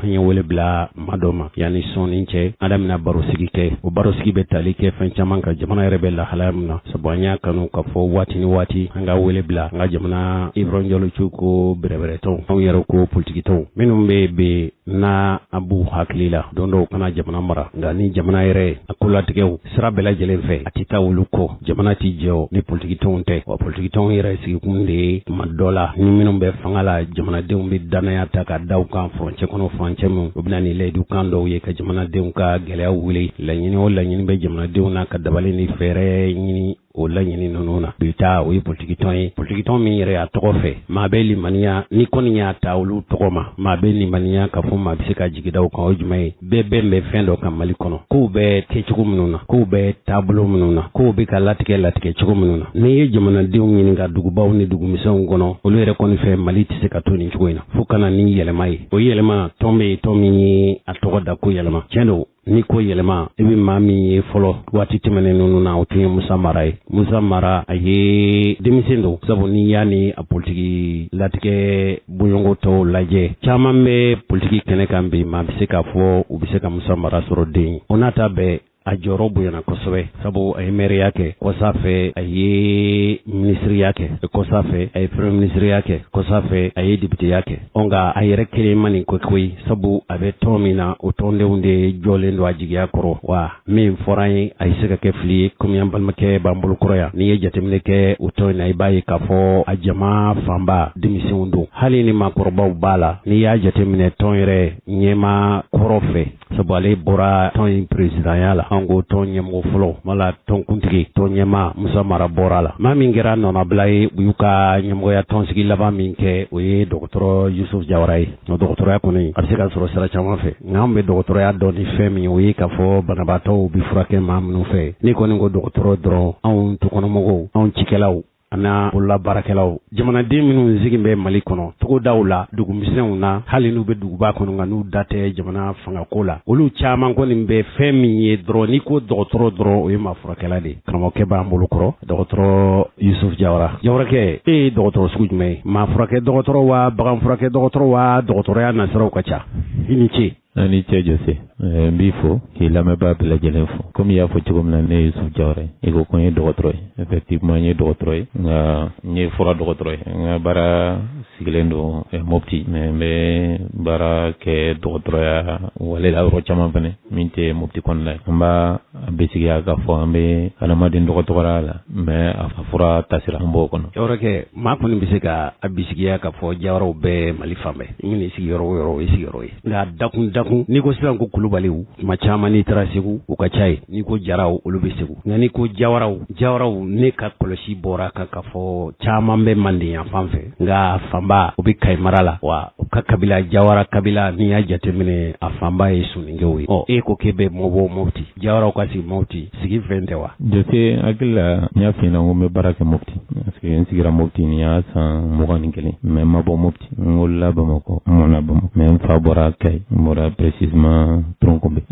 an ye wele bila madoma yani sɔnni cɛ an damina baro sigi kɛ o baro sigi bɛ tali kɛ fɛn caman ka jamana yɛrɛ bɛ lahalaya min na sabu an y'a kanu ka fɔ waati ni waati an ka wele bila an ka jamana Ibrahim Jalocu ko bɛrɛbɛrɛtɔn anw yɛrɛ ko politikitɔn minnu bɛ na abu hakili la don dɔw kana jamana mara nka ni jamana yɛrɛ a ko latigɛw sira bɛɛ lajɛlen fɛ a tɛ taa olu kɔ jamana tɛ jɛ ni politikitɔnw tɛ wa politikitɔnw yɛrɛ sigikun de ye tuma dɔ la ni minnu bɛ fanga la jamanadenw bɛ danaya ta ka da u kan furancɛ kɔnɔ furancɛ min u bɛna ni layidu kan dɔw ye ka jamanadenw ka gɛlɛya wuli laɲini o laɲini bɛ jamanadenw na ka dabali ni fɛɛrɛ ɲini o laɲini ninnu na bi taa o ye politikitɔn ye politikitɔn min yɛrɛ a tɔgɔ fɛ maa bɛ limaniya ni kɔni y'a ta olu tɔgɔ ma maa bɛ limaniya ka fɔ maa bɛ se ka jigida o kan o jumɛn ye bɛɛ bɛn bɛ fɛn dɔ kan Mali kɔnɔ kow bɛ kɛcogo minnu na kow bɛ taabolo minnu na kow bɛ ka latigɛ cogo minnu na n'i ye jamanadenw ɲininka dugubaw ni dugumisɛnw kɔnɔ olu yɛrɛ kɔni fɛ Mali tɛ se ka to nin cogo in na fo kana ni yɛlɛma ye o yɛlɛma tɔn bɛ yen tɔn min ye a tɔgɔ da ko yɛlɛma tiɲɛ don ni ko yɛlɛma i bɛ maa min ye fɔlɔ waati tɛmɛnen ninnu na o tun ye Musa Mara ye Musa Mara a ye denmisɛn don sabu n'i y'a ni a politiki latigɛ bɔɲɔgɔnko tɔw lajɛ caman bɛ politiki kɛnɛ kan bi maa bɛ se k'a fɔ u bɛ se ka Musa Mara sɔrɔ den o n'a ta bɛɛ a jɔyɔrɔ bonyana kosɛbɛ sabu a ye maire kɛ kɔsa fɛ a ye ministeriya kɛ kɔsa fɛ a ye premier ministeriya kɛ kɔsa fɛ a ye députéya kɛ nka a yɛrɛ kelen ma nin ko koyi sabu a bɛ tɔn min na o tɔndenw de jɔlen don a jigiya kɔrɔ wa min fɔra an ye a ye se ka kɛ fili ye komi an balimakɛ b'an bolo kɔrɔ yan n'i ye jateminɛ kɛ o tɔn in na i b'a ye k'a fɔ a jama fanba denmisɛnw don hali ni maakɔrɔbaw b'a la n'i y'a jateminɛ tɔn yɛrɛ ɲɛma kɔrɔ fɛ sabu ale bɔra tɔn in présidentya la an ko tɔn ɲɛmɔgɔ fɔlɔ wala tɔnkuntigi tɔn ɲɛma Musa Mara bɔra la maa min kɛra nɔnabila ye u y'u ka ɲɛmɔgɔya tɔnsigi laban min kɛ o ye dɔgɔtɔrɔ Yusuf Jawara ye o dɔgɔtɔrɔya kɔni a bɛ se ka sɔrɔ sira caman fɛ nka an bɛ dɔgɔtɔrɔya dɔn ni fɛn min o ye k'a fɔ banabaatɔw bɛ furakɛ maa minnu fɛ ni kɔni ko dɔgɔtɔrɔ dɔrɔn anw tukɔnɔmɔgɔw anw cikɛlaw ana bololabaarakɛlaw jamanaden minnu sigin bɛ Mali kɔnɔ togodaw la dugumisɛnw na hali n'u bɛ duguba kɔnɔ nka n'u da tɛ jamana fangako la olu caman kɔni bɛ fɛn min ye dɔrɔn n'i ko dɔgɔtɔrɔ dɔrɔn o ye maa furakɛla de karamɔgɔkɛ b'an bolo kɔrɔ dɔgɔtɔrɔ Yusuf Jawara Jawarakɛ e ye dɔgɔtɔrɔ sugu jumɛn ye maa furakɛ dɔgɔtɔrɔ wa bagan furakɛ dɔgɔtɔrɔ wa dɔgɔtɔrɔya nasiraw ka ca i ni ce ani cɛ jose n b'i fo k'i lamɛnbaa bɛɛ lajɛlen fo komi i y'a fɔ cogo min na ne ye Yusuf Jawara ye i ko n ye dɔgɔtɔrɔ ye effectivement n ye dɔgɔtɔrɔ ye nka n ye fura dɔgɔtɔrɔ ye n ka baara sigilen don Mopti mais n bɛ baara kɛ dɔgɔtɔrɔya walela yɔrɔ caman fɛnɛ min tɛ Mopti kɔnɔna ye an b'a bisigiya k'a fɔ an bɛ adamaden dɔgɔtɔrɔya la mais a fura tasira an b'o kɔnɔ Jawarakɛ maa kɔni bɛ se ka a bisigiya k'a fɔ Jawaraw bɛɛ Mali fan bɛɛ i mana i sigi yɔrɔ o yɔrɔ o ye sigiyɔrɔ ye nka dakun n'i ko sisan ko Kulubaliw tuma caman n'i taara Segu u ka ca ye n'i ko Jaraw olu bɛ Segu nka n'i ko Jawaraw ne ka kɔlɔsi bɔra kan k'a fɔ caman bɛ Manden yan fan fɛ nka fanba o bɛ Kayi mara la wa u ka kabila Jawara kabila n'i y'a jateminɛ a fanba ye Suningew ye e ko k'e bɛ bɔ Mopti Jawaraw ka sigi Mopti sigi fɛn tɛ wa jose hakili la n y'a f'i ɲɛna ko n bɛ baara kɛ Mopti parce que n sigira Mopti nin y'a san 21 mais n ma bɔ Mopti n wolola Bamakɔ n mɔna Bamakɔ mais n fa bɔra Kayi n bɔra précisément Tronkombe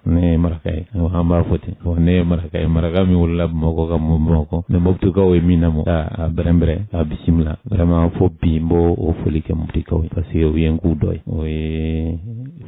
ne ye maraka ye an b'a fɔ ten ne ye maraka ye maraka min wolola Bamakɔ ka mɔ Bamakɔ mais Moptikaw ye min lamɔ a bɛrɛnbɛrɛ a bisimila vraiment fo bi n b'o o foli kɛ Moptikaw ye parce que o ye n k'u dɔ ye o ye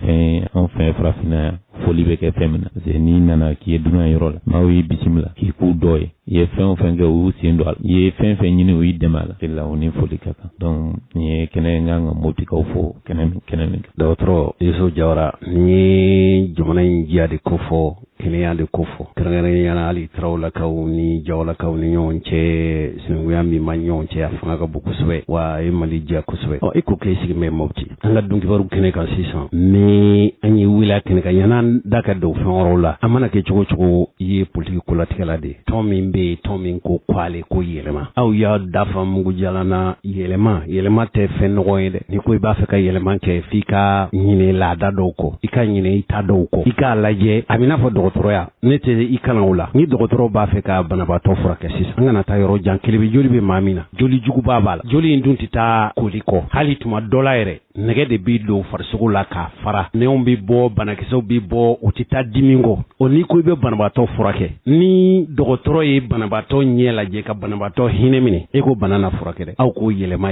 fɛn an fɛ farafinna yan foli bɛ kɛ fɛn min na parce que n'i nana k'i ye dunan yɔrɔ la n'aw y'i bisimila k'i k'u dɔ ye i ye fɛn o fɛn kɛ o y'u sen don a la i ye fɛn fɛn ɲini o y'i dɛmɛ a la c'est la o ni foli ka kan donc nin ye kɛnɛ n kan ka Moptikaw fo kɛnɛ min dɔgɔtɔrɔ Yusuf Jawara ni ye jamana in diya de ko fɔ kɛnɛya de ko fɔ kɛrɛnkɛrɛnnenya hali Tarawelakaw ni Jawalakaw ni ɲɔgɔn cɛ sinankunya min ma ɲɔgɔn cɛ a fanga ka bon kosɛbɛ wa a ye Mali diya kosɛbɛ e ko k'e sigi bɛ Mopti an ka dunkibaru kɛnɛ kan sisan ni an ye wuli a kɛnɛ kan yan'an da ka don fɛn wɛrɛw la a mana kɛ cogo o cogo i ye politiki kolatigɛla de tɔn min bɛ yen tɔn min ko k'ale ko yɛlɛma aw y'a dafa mugu jalan na yɛlɛma tɛ fɛn nɔgɔ ye dɛ n'i ko i b'a fɛ ka yɛlɛma kɛ f'i ka ɲinɛ laada dɔw kɔ i ka ɲinɛ i ta dɔw kɔ i k'a lajɛ a bɛ n'a fɔ dɔgɔtɔrɔya ne tɛ i kalan o la ni dɔgɔtɔrɔ b'a fɛ ka banabaatɔ furakɛ sisan an kana taa yɔrɔ jan kelen bɛ joli bɛ maa min na joli juguba b'a la joli in dun tɛ taa koli kɔ hali tuma dɔ la yɛrɛ nɛgɛ de bɛ don farisogo la k'a fara nɛnw bɛ bɔ banakisɛw bi bɔ u tɛ taa dimi kɔ o n'i ko i bɛ banabaatɔ furakɛ ni dɔgɔtɔrɔ ye banabaatɔ ɲɛ lajɛ ka banabaatɔ hinɛ minɛ e ko bana na furakɛ dɛ aw k'o yɛlɛma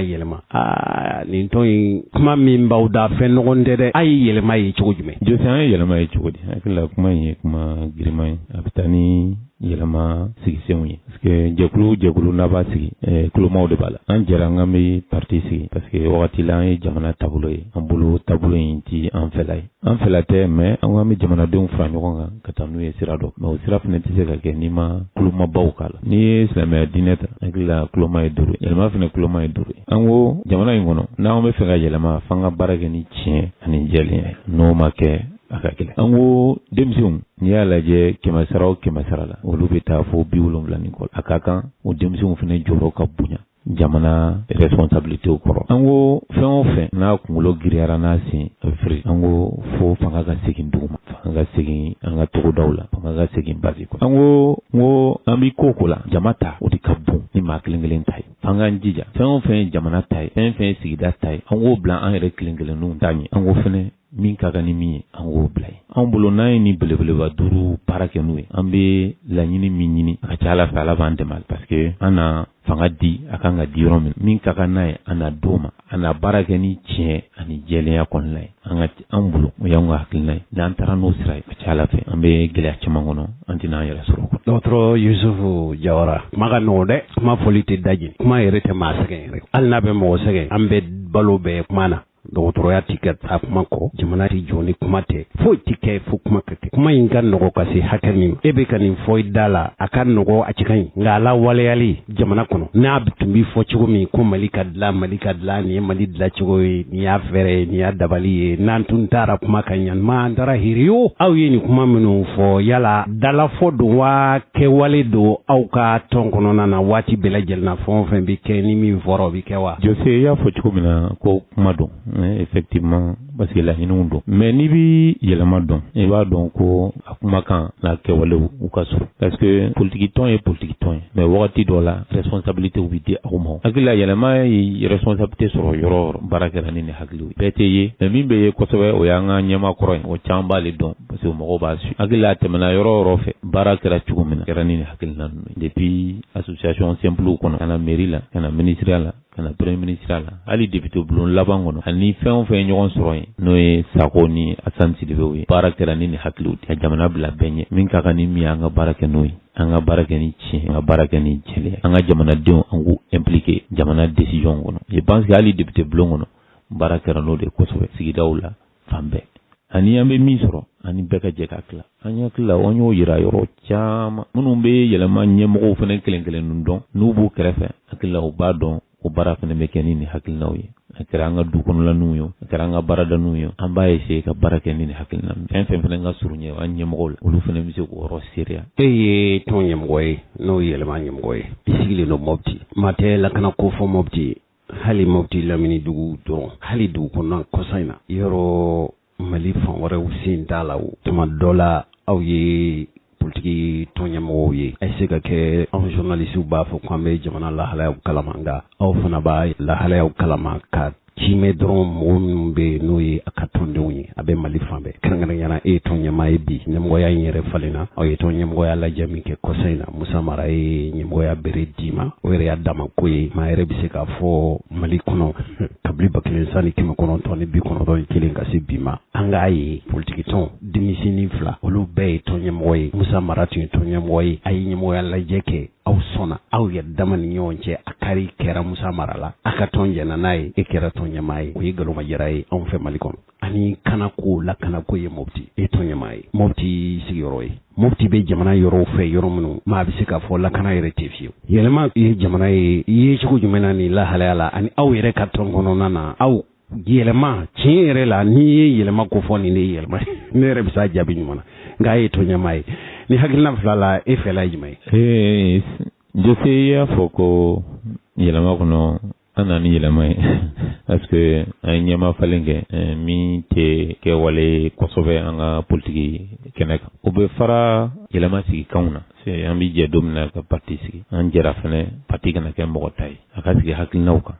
nin tɔn in kuma min b'aw da fɛn nɔgɔn tɛ dɛ a ye yɛlɛma ye cogo jumɛn Jose an ye yɛlɛma ye cogo di hakilila kuma in ye kuma giriman ye a bɛ taa ni yɛlɛma sigisenw ye parce que jɛkulu n'a b'a sigi kulomaw de b'a la an jɛra an bɛ parti sigi parce que wagati la an ye jamana taabolo ye an bolo taabolo in ti an fɛla ye an fɛla tɛ mais an bɛ jamanadenw fara ɲɔgɔn kan ka taa n'u ye sira dɔ mais o sira fana tɛ se ka kɛ n'i ma kulomabaw k'a la n'i ye silamɛya diinɛ ta hakilila kuloma ye 5 yɛlɛma fana kuloma ye 5 an ko jamana in kɔnɔ n'an bɛ fɛ ka yɛlɛma f'an ka baara kɛ ni tiɲɛ ani jɛlenya ye n'o ma kɛ a ka gɛlɛn an ko denmisɛnw n'i y'a lajɛ 100 o 100 la olu bɛ taa fo 70 ni kɔ a ka kan o denmisɛnw fana jɔyɔrɔ ka bonya jamana responsabilité kɔrɔ an ko fɛn o fɛn n'a kunkolo giriyara n'a sen a bɛ firi an ko fo fanga ka segin dugu ma fanga ka segin an ka togodaw la fanga ka segin basi kɔnɔ an ko an bɛ ko la jama ta o de ka bon ni maa kelen ta ye an k'an jija fɛn o fɛn ye jamana ta ye fɛn fɛn ye sigida ta ye an k'o bila an yɛrɛ kelen-kelennunw ta ɲɛ an ko fɛnɛ min ka kan ni min ye an k'o bila ye an bolo n'an ye ni belebeleba 5 baara kɛ n'u ye an bɛ laɲini min ɲini a ka ca Ala fɛ Ala b'an dɛmɛ parce que an na fanga di a kan ka di yɔrɔ min ka kan n'a ye an na d'o ma an na baara kɛ ni tiɲɛ ani jɛlenya kɔnɔna ye an bolo o y'an ka hakilina ye n'an taara n'o sira ye a ka ca Ala fɛ an bɛ gɛlɛya caman kɔnɔ an tɛna an yɛrɛ sɔrɔ o kɔnɔ. Dɔgɔtɔrɔ Yusufu Jawara kuma ka nɔgɔn dɛ kuma fɔli tɛ daji kuma yɛrɛ tɛ maa sɛgɛn yɛrɛ hali n'a bɛ mɔgɔ sɛgɛn an bɛ balo bɛɛ kuma na dɔgɔtɔrɔya ti kɛ taa kuma kɔ jamana ti jɔ ni kuma tɛ foyi ti kɛ fo kuma ka kɛ kuma in ka nɔgɔ ka se hakɛ min e bɛ ka nin fɔ i da la a ka nɔgɔ a cɛ ka ɲi nka a la waleyali jamana kɔnɔ n'a tun bɛ fɔ cogo min ko Mali ka dilan nin ye Mali dilan cogo ye nin y'a fɛɛrɛ ye nin y'a dabali ye n'an tun taara kuma ka ɲanima an taara hiriyo aw ye nin kuma minnu fɔ yala dalafɔ don wa kɛwale don aw ka tɔn kɔnɔna na waati bɛɛ lajɛlen na fɛn o fɛn bɛ kɛ ni min fɔra o bɛ kɛ wa. Jose y'a fɔ cogo min na ko kuma don effectivement parce que laɲiniw don mais n'i bi yɛlɛma dɔn i b'a dɔn ko a kumakan n'a kɛwalew u ka surun parce que politique tɔn ye politique tɔn ye mais wagati dɔ la responsabilité bɛ di aw ma hakili la yɛlɛma ye responsabilité sɔrɔ yɔrɔ baara kɛra ni hakiliw bɛɛ tɛ ye mais min bɛ ye kosɛbɛ o y'an ka ɲɛma kɔrɔ ye o caman b'ale dɔn parce que mɔgɔw b'a su hakili la tɛmɛna yɔrɔ fɛ baara kɛra cogo min na kɛra ni hakilina ninnu depuis association simple kɔnɔ ka na mairie la ka na ministère la ka na premier ministre la hali député bulon laban kɔnɔ ani fɛn o fɛn ɲɔgɔn sɔrɔ yen n'o ye Sako ni Assane Sidibew ye baara kɛra ni hakiliw ka jamana bila bɛɛ ɲɛ min ka kan ni min an ka baara kɛ n'o ye an ka baara kɛ ni tiɲɛ an ka baara kɛ ni jɛlenya an ka jamanadenw an k'u impliqué jamana décision kɔnɔ je pense que hali député bulon kɔnɔ baara kɛra n'o de kosɛbɛ sigidaw la fan bɛɛ ani an bɛ min sɔrɔ ani bɛɛ ka jɛ ka tila an hakili la an y'o yira yɔrɔ caman minnu bɛ yɛlɛma ɲɛmɔgɔw fana kelen-kelen dɔn n'u b'u kɛrɛfɛ hakili la u b'a dɔn o baara fana bɛ kɛ ni hakilinaw ye a kɛra an ka du kɔnɔlaninw ye a kɛra an ka baaradaninw ye an b'a essayer ka baara kɛ ni hakilina fɛn fɛn fana ka surun ɲɛ an ɲɛmɔgɔw la olu fana bɛ se k'o yɔrɔ seereya. E ye tɔn ɲɛmɔgɔ ye n'o ye yɛlɛma ɲɛmɔgɔ ye i sigilen don Mopti maa tɛ lakana ko fɔ Mopti hali Mopti lamini dugu dɔrɔn hali dugu kɔnɔna kɔsa in na yɔrɔ Mali fan wɛrɛw sen t'a la o tuma dɔ la aw ye politiki tɔnɲɛmɔgɔw ye a se ka kɛ anw journalistes b'a fɔ k'an bɛ jamana lahalayaw kalama nka aw fana b'a lahalayaw kalama ka cimɛ dɔrɔn mɔgɔ minnu bɛ yen n'o ye a ka tɔndenw ye a bɛ Mali fan bɛɛ kɛrɛnkɛrɛnyana e ye tɔnɲɛmaa ye bi ɲɛmɔgɔya in yɛrɛ falenna aw ye tɔnɲɛmɔgɔya lajɛ min kɛ kɔsa in na Musa Mara ye ɲɛmɔgɔya bere d'i ma o yɛrɛ y'a dama ko ye maa yɛrɛ bɛ se k'a fɔ Mali kɔnɔ kabili 1991 ka se bi ma an k'a ye politiki tɔn denmisɛnnin 2 olu bɛɛ ye tɔnɲɛmɔgɔ ye Musa Mara tun ye tɔnɲɛmɔgɔ ye a ye ɲɛmɔgɔya lajɛ kɛ aw sɔnna aw yɛrɛ dama ni ɲɔgɔn cɛ a kari kɛra Musa Mara la a ka tɔn jɛnna n'a ye e kɛra tɔnɲɛmaa ye o ye galomajara ye anw fɛ Mali kɔnɔ ani kanako lakanako ye Mopti e tɔnɲɛmaa ye Mopti sigiyɔrɔ ye Mopti bɛ jamana yɔrɔw fɛ yɔrɔ minnu maa bɛ se k'a fɔ lakana yɛrɛ tɛ fiyewu yɛlɛma ye jamana ye i ye cogo jumɛn na ni lahalaya la ani aw yɛrɛ ka tɔn kɔnɔna na aw yɛlɛma tiɲɛ yɛrɛ la n'i ye yɛlɛma ko fɔ nin de ye yɛlɛma ne yɛrɛ bɛ se a jaabi ɲuman na nka a ye tɔnɲɛmaa ye ni hakilina 2 la e fɛla ye jumɛn ye. Jose y'a fɔ ko yɛlɛma kɔnɔ an na ni yɛlɛma ye parce que an ye ɲɛma falen kɛ min tɛ kɛwale kosɛbɛ an ka politiki kɛnɛ kan o bɛ fara yɛlɛma sigi kanw na an bɛ jɛ don min na ka parti sigi an jɛra fana parti kana kɛ mɔgɔ ta ye a ka sigi hakilinaw kan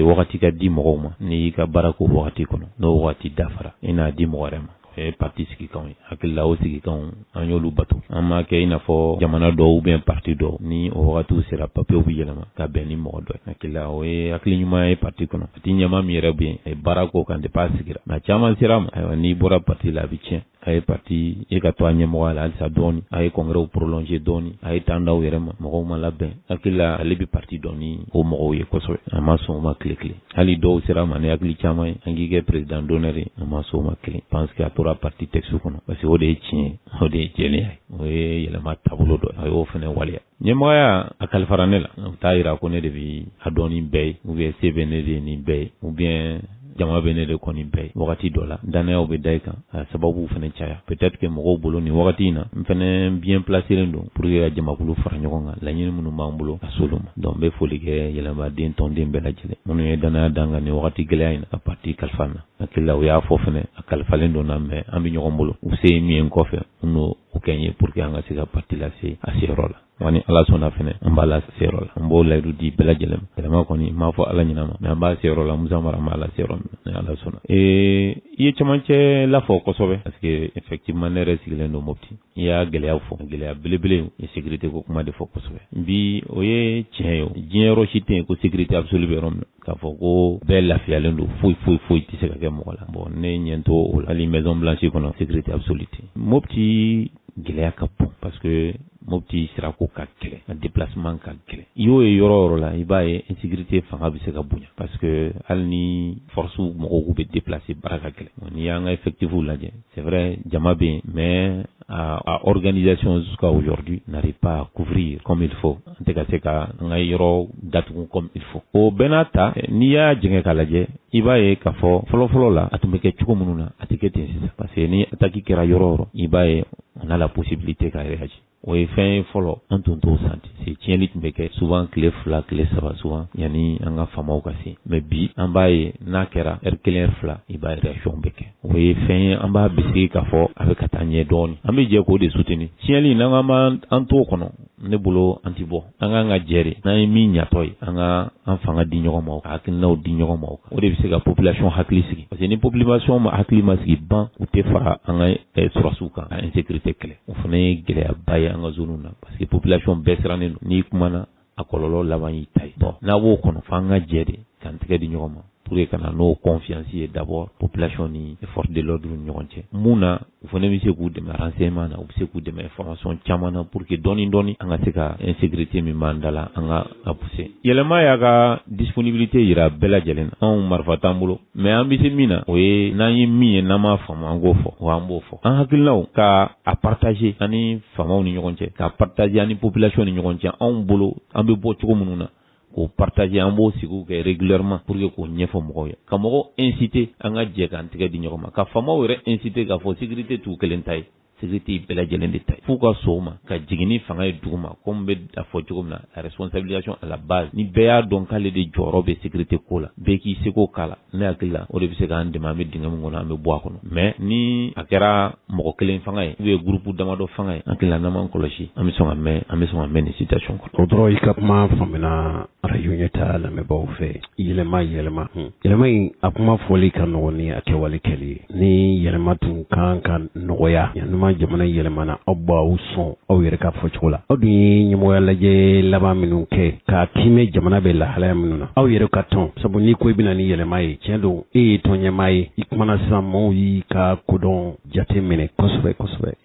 wagati ka di mɔgɔw ma n'i y'i ka baara ko wagati kɔnɔ n'o wagati dafara i n'a di mɔgɔ wɛrɛ ma parti sigi kan ye hakilila o sigi kan an y'olu bato an ma kɛ i n'a fɔ jamana dɔ ou bien parti dɔ ni o wagatiw sera papiyew bi yɛlɛma ka bɛn ni mɔgɔ dɔ ye hakilila o ye hakili ɲuman ye parti kɔnɔ parti ɲɛma min yɛrɛ bɛ yen a ye baara k'o kan depuis a sigira nka caman sera ma ayiwa n'i bɔra parti la a bɛ tiɲɛ a ye parti e ka to a ɲɛmɔgɔya la halisa dɔɔni a ye congrès prolonger dɔɔni a ye temps d'aw yɛrɛ ma mɔgɔw ma labɛn hakilila ale bɛ parti dɔn ni o mɔgɔw ye kosɛbɛ a ma sɔn o ma tile hali dɔw sera ma ni hakili caman ye an k'i kɛ président d'honneur ye a ma sɔn o ma kelen pense que a tora parti texte kɔnɔ parce que o de ye tiɲɛ o de ye jɛlenya ye o ye yɛlɛma taabolo dɔ a y'o fana waleya ɲɛmɔgɔya a kalifara ne la o t'a yira ko ne de bɛ a dɔn ni bɛɛ ye ou bien se bɛ ne de ye nin bɛɛ ye ou bien jama bɛ ne de kɔni bɛɛ ye wagati dɔ la danayaw bɛ da i kan a sababu fana caya peut-être que mɔgɔw bolo nin wagati in na n fana bien placé don pour que ka jamakulu fara ɲɔgɔn kan laɲini minnu b'an bolo ka s'olu ma donc n bɛ foli kɛ yɛlɛmaden tɔnden bɛɛ lajɛlen minnu ye danaya d'an kan nin wagati gɛlɛya in na a parti kalifa na hakilila u y'a fɔ fana a kalifalen don na mais an bɛ ɲɔgɔn bolo u se ye min ye n kɔfɛ n n'o kɛ n ye pour que an ka se ka parti lase a seyɔrɔ la wa ni ala sɔnna fɛnɛ an b'a la seyɔrɔ la an b'o layidu di bɛɛ lajɛlen ma yɛlɛma kɔni n m'a fɔ ala ɲin'a ma mais an b'a seyɔrɔ la Musa Mara b'a la seyɔrɔ min na ni ala sɔnna i ye camancɛ lafɔ kosɛbɛ parce que effectivement ne yɛrɛ sigilen don Mopti i y'a gɛlɛyaw fɔ gɛlɛya belebele ye sécurité ko kuma de fɔ kosɛbɛ bi o ye tiɲɛ ye diɲɛ yɔrɔ si tɛ yen ko sécurité absolue bɛ yɔrɔ min na k'a fɔ ko bɛɛ lafiyalen don foyi tɛ se ka kɛ mɔgɔ la bon ne ɲɛ t'o o la hali maison blanche kɔnɔ sécurité absolue tɛ Mopti gɛlɛya ka bon parce que Mopti sirako ka gɛlɛn a déplacement ka gɛlɛn i y'o ye yɔrɔ yɔrɔ la i b'a ye insécurité fanga bɛ se ka bonya parce que hali ni force mɔgɔw bɛ déplacer baara ka gɛlɛn n'i y'an ka effectifs lajɛ c'est vrai jama bɛ yen mais a organisation jusqu'à aujourd'hui n'arrive pas à couvrir comme il faut an tɛ ka se ka an ka yɔrɔ datugu comme il faut o bɛɛ n'a ta n'i y'a jɛngɛ k'a lajɛ i b'a ye k'a fɔ fɔlɔ la a tun bɛ kɛ cogo minnu na a tɛ kɛ ten sisan parce que ni attaque kɛra yɔrɔ o yɔrɔ i b'a ye on a la possibilité ka réagir o ye fɛn ye fɔlɔ an tun t'o santi c'est tiɲɛni tun bɛ kɛ souvent tile 2 tile 3 souvent yanni an ka faamaw ka se mais bi an b'a ye n'a kɛra heure 1 heure 2 i b'a ye réaction bɛ kɛ o ye fɛn ye an b'a bisigi k'a fɔ a bɛ ka taa ɲɛ dɔɔni an bɛ jɛ k'o de soutenir tiɲɛli n'an an t'o kɔnɔ ne bolo an ti bɔ an k'an ka jɛ de n'an ye min ɲatɔ ye an ka an fanga di ɲɔgɔn ma ka hakilinaw di ɲɔgɔn ma o de bɛ se ka population hakili sigi parce que ni population ma hakili ma sigi ban u tɛ fara an ka sɔrɔsiw kan a insécurité kɛlɛ o fana ye gɛlɛyaba ye an ka zone na parce que population bɛɛ sirannen don n'i kumana a kɔlɔlɔ laban y'i ta ye bon n'a b'o kɔnɔ f'an ka jɛ de k'an tɛgɛ di ɲɔgɔn ma pour que kana n'o confiance ye d'abord population ni force de l'ordre ni ɲɔgɔn cɛ mun na u fana bɛ se k'u dɛmɛ renseignement na u bɛ se k'u dɛmɛ information caman na pour que dɔɔni an ka se ka insécurité min b'an da la an ka a pousser yɛlɛma y'a ka disponibilité yira bɛɛ lajɛlen na anw marifa t'an bolo mais an bɛ se min na o ye n'an ye min ye n'an m'a faamu an k'o fɔ wa an b'o fɔ an hakilinaw ka a partager ani faamaw ni ɲɔgɔn cɛ ka partager ani population ni ɲɔgɔn cɛ anw bolo an bɛ bɔ cogo minnu na k'o partager an b'o sigiw kɛ régulièrement pour que k'o ɲɛfɔ mɔgɔw ye ka mɔgɔw inciter an ka jɛ k'an tɛgɛ di ɲɔgɔn ma ka faamaw yɛrɛ inciter k'a fɔ sécurité t'u kelen ta ye sécurité bɛɛ lajɛlen de ta ye f'u ka sɔn o ma ka jigin ni fanga ye dugu ma comme bɛ a fɔ cogo min na la responsabilisation à la base ni bɛɛ y'a dɔn k'ale de jɔyɔrɔ bɛ sécurité ko la bɛɛ k'i seko k'a la ne hakili la o de bɛ se k'an dɛmɛ an bɛ dingɛ min kɔnɔ an bɛ bɔ a kɔnɔ mais ni a kɛra mɔgɔ kelen fanga ye ou bien groupe damadɔ fanga ye an hakili la n'an m'an kɔlɔsi an bɛ sɔn ka mɛn nin situation kɔnɔ. o dɔrɔn i ka kuma faamuna radio ɲɛtaa lamɛnbaaw fɛ yɛlɛma in a kuma fɔli ka nɔgɔn ni a kɛwale kɛli ye ni yɛlɛma tun kan ka nɔgɔya yanuma jamana yɛlɛmana aw b'aw sɔn aw yɛrɛ ka fɔcogo la aw dun ye ɲɛmɔgɔya lajɛ laban minnu kɛ k'a timɛ jamana bɛ lahalaya minnu na aw yɛrɛ ka tɔn sabu ni ko i bɛna ni yɛlɛma ye tiɲɛ don e ye tɔnɲɛmaa ye i kumana sisan maaw y'i ka kodɔn jate minɛ kosɛbɛ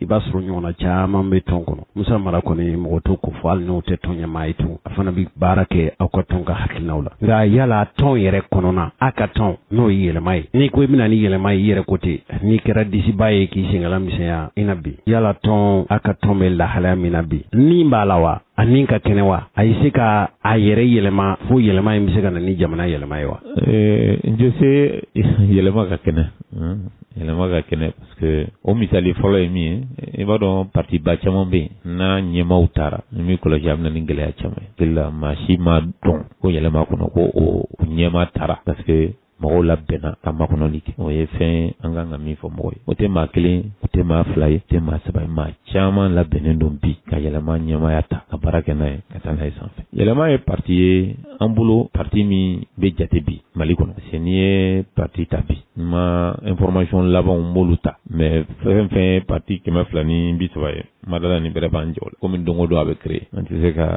i b'a sɔrɔ ɲɔgɔnna caman bɛ tɔn kɔnɔ Musa Mara kɔni mɔgɔ to ko fɔ hali n'o tɛ tɔnɲɛmaa ye tun a fana bɛ baara kɛ aw ka tɔn ka hakilinaw la nka yala tɔn yɛrɛ kɔnɔna a ka tɔn n'o ye yɛlɛma ye ni ko i bɛna ni yɛlɛma ye i yɛrɛ ko ten n'i kɛra disiba ye k'i senkala misɛnya i na bi yala tɔn a ka tɔn bɛ lahalaya min na bi ni b'a la wa ani ka kɛnɛ wa a ye se ka a yɛrɛ yɛlɛma fo yɛlɛma in bɛ se ka na ni jamana yɛlɛma ye wa je sais yɛlɛma ka kɛnɛ parce que o misali fɔlɔ ye min ye i b'a dɔn parti ba caman bɛ yen n'a ɲɛmaw taara ni min kɔlɔsi a bɛ na ni gɛlɛya caman ye maa si ma dɔn ko yɛlɛma kɔnɔ ko o ɲɛma taara parce que mɔgɔw labɛnna ka makɔnɔli kɛ o ye fɛn an kan ka min fɔ mɔgɔ ye o tɛ maa kelen o tɛ maa fila ye o tɛ maa saba ye maa caman labɛnnen don bi ka yɛlɛma ɲɛmaya ta ka baara kɛ n'a ye ka taa n'a ye sanfɛ yɛlɛma ye parti ye an bolo parti min bɛ jate bi Mali kɔnɔ parce que n'i ye parti ta bi ma information labanw m'olu ta mais fɛn fɛn ye parti 200 ni 30 ye madala ni bɛrɛ b'an jɔ la komi don o don a bɛ créer an tɛ se ka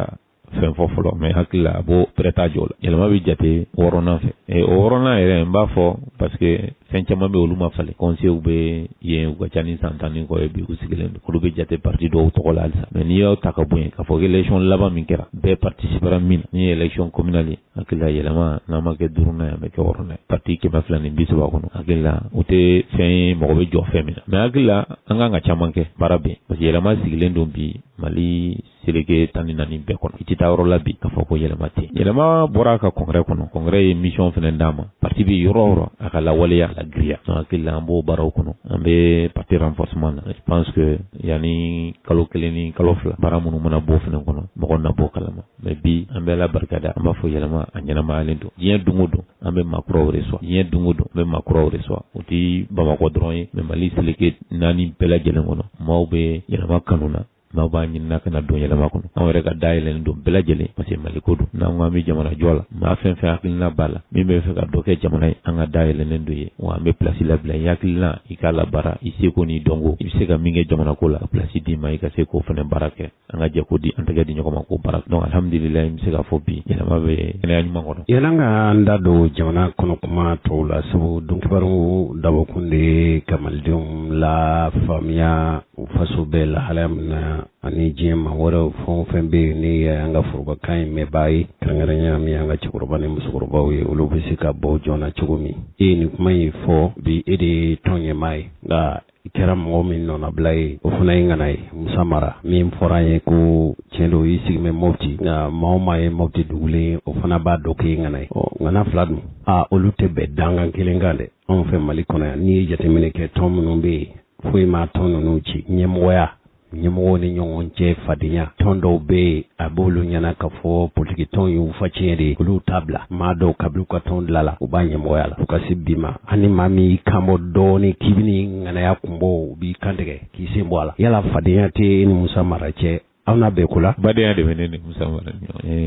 fɛn fɔ fɔlɔ mais hakili la a b'o prêta jɔ la yɛlɛma bɛ jate wɔɔrɔnan fɛ o wɔɔrɔnan yɛrɛ n b'a fɔ parce que fɛn caman bɛ olu ma falen conseils bɛ yen u ka ca ni san 10 ni kɔ ye bi u sigilen don olu bɛ jate parti dɔw tɔgɔ la halisa mais n'i y'aw ta ka bɔ yen k'a fɔ élection laban min kɛra bɛɛ participera min na ni élection communale ye hakili la yɛlɛma n'a ma kɛ 5nan ye a bɛ kɛ 6nan ye parti 200 ni 30 kɔnɔ hakili la o tɛ fɛn ye mɔgɔ bɛ jɔ fɛn min na mais hakili la an kan ka caman kɛ baara bɛ parce que yɛlɛma sigilen don bi Mali seleke 14 bɛɛ kɔnɔ i tɛ taa yɔrɔ la bi k'a fɔ ko yɛlɛma tɛ yɛlɛma bɔra a ka congrès kɔnɔ congrès ye mission fɛnɛ d'a ma parti bɛ yɔrɔ o yɔrɔ a ka lawaleya a la giriya donc hakili la an b'o baaraw kɔnɔ an bɛ parti renforcement na je pense que yanni kalo 1 ni kalo 2 baara minnu mana bɔ fɛnɛ kɔnɔ mɔgɔ na bɔ kalama mais bi an bɛ Ala barikada an b'a fɔ yɛlɛma a ɲɛnamayalen don diɲɛ don o don an bɛ maakuraw reçoit diɲɛ don o don an bɛ maakuraw reçoit o tɛ Bamakɔ dɔrɔn ye mais Mali seleke 4 bɛɛ lajɛlen kɔnɔ maaw bɛ yɛlɛma kanu na n'aw b'a ɲinina ka na don yɛlɛma kɔnɔ anw yɛrɛ ka dayɛlɛnnen don bɛɛ lajɛlen parce que Mali ko don n'an ko an bɛ jamana jɔ la maa fɛn fɛn hakilina b'a la min bɛ fɛ ka dɔ kɛ jamana ye an ka dayɛlɛnnen don ye wa an bɛ place labila i hakilina i k'a labaara i seko n'i dɔnko i bɛ se ka min kɛ jamana ko la ka place d'i ma i ka se k'o fana baara kɛ an ka jɛ ko di an tɛgɛ di ɲɔgɔn ma k'o baara donc alhamdulilayi n bɛ se k'a fɔ bi yɛlɛma bɛ kɛnɛya ɲuman kɔnɔ yɛlɛn ka an da don jamana kɔnɔ kuma tɔw la sabu donkibaru dabɔkun de ka malidenw la faamuya u faso bɛɛ lahalaya min na ani diɲɛ maa wɛrɛw fɛn o fɛn bɛ yen ni an ka forobakan ye mɛnbaa ye kɛrɛnkɛrɛnya min an ka cɛkɔrɔba ni musokɔrɔbaw ye olu bɛ se ka bɔ joona cogo min e ye nin kuma in fɔ bi e de ye tɔn ɲɛmaa ye nka i kɛra mɔgɔ min nɔnabila ye o fana ye ŋana ye Musa Mara min fɔra an ye ko tiɲɛ don i sigi bɛ Mopti nka maa o maa ye Mopti dugulen o fana b'a dɔn k'e ŋana ye ŋana fila dun olu tɛ bɛn dangan kelen kan dɛ anw fɛ Mali kɔnɔ yan n'i ye jateminɛ kɛ tɔn minnu bɛ yen foyi ma tɔn ninnu ci ɲɛmɔgɔya ɲɛmɔgɔw ni ɲɔgɔn cɛ fadenya tɔn dɔw bɛ yen a b'olu ɲɛna ka fɔ politiki tɔn y'u fa tiɲɛ de ye olu t'a bila maa dɔw kabila ka tɔn dilan la u b'a ɲɛmɔgɔya la fo ka se bi ma ani maa min y'i kanbɔ dɔɔnin k'i bɛ ni ŋanaya kunbɔ u b'i kantigɛ k'i sen bɔ a la yala fadenya tɛ e ni Musa Mara cɛ aw n'a bɛɛ ko la badenya de bɛ ne ni Musa Mara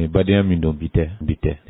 badenya min don bi tɛ